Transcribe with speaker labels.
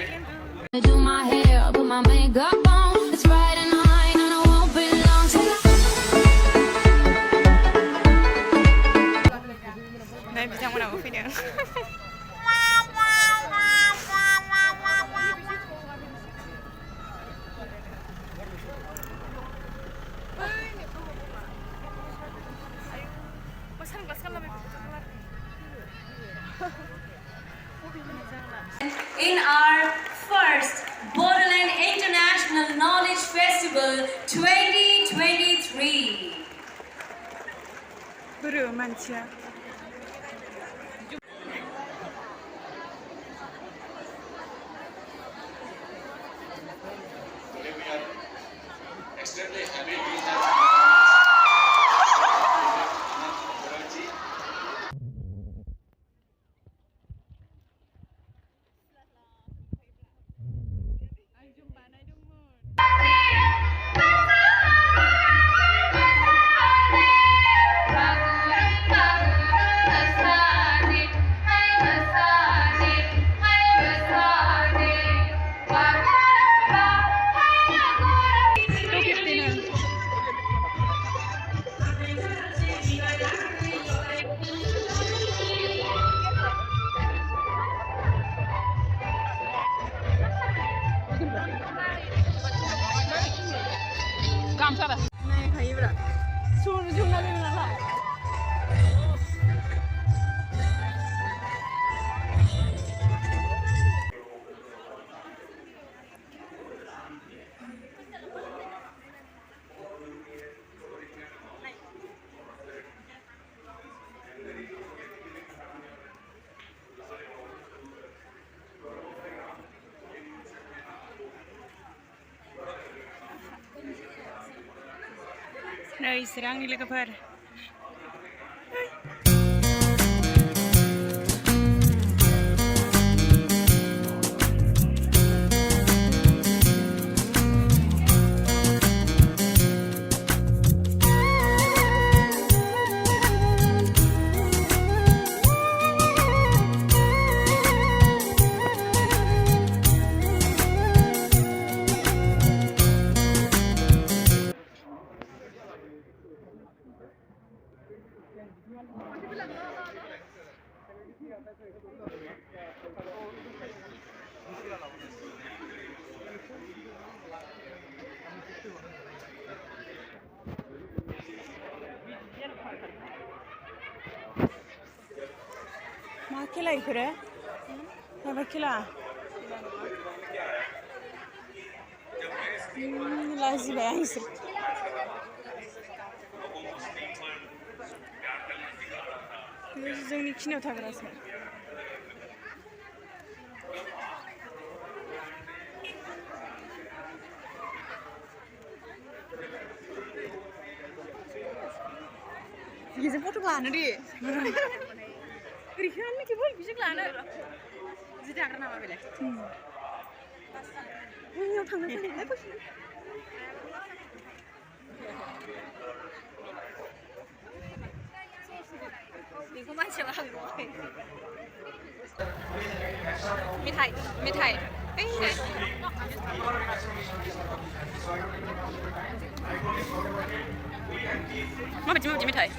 Speaker 1: I do my hair, put my makeup on. It's Friday night and I won't be long.
Speaker 2: Đây bilang mana aku video.
Speaker 3: In our first Bodoland International Knowledge Festival 2023.
Speaker 2: Buru manusia.
Speaker 4: Extremely happy to have
Speaker 2: Nơi serang ni legabar. Makila ikure. Makila. Lazım ya isir. Yüzünün içine otagrası. Gizli foto kelana di. Rihan ni kibul bisa kelana. Jadi akan nama bela. Ini yang tangga tadi. Apa sih? Ni kau macam apa? Mithai. Mau macam mithai.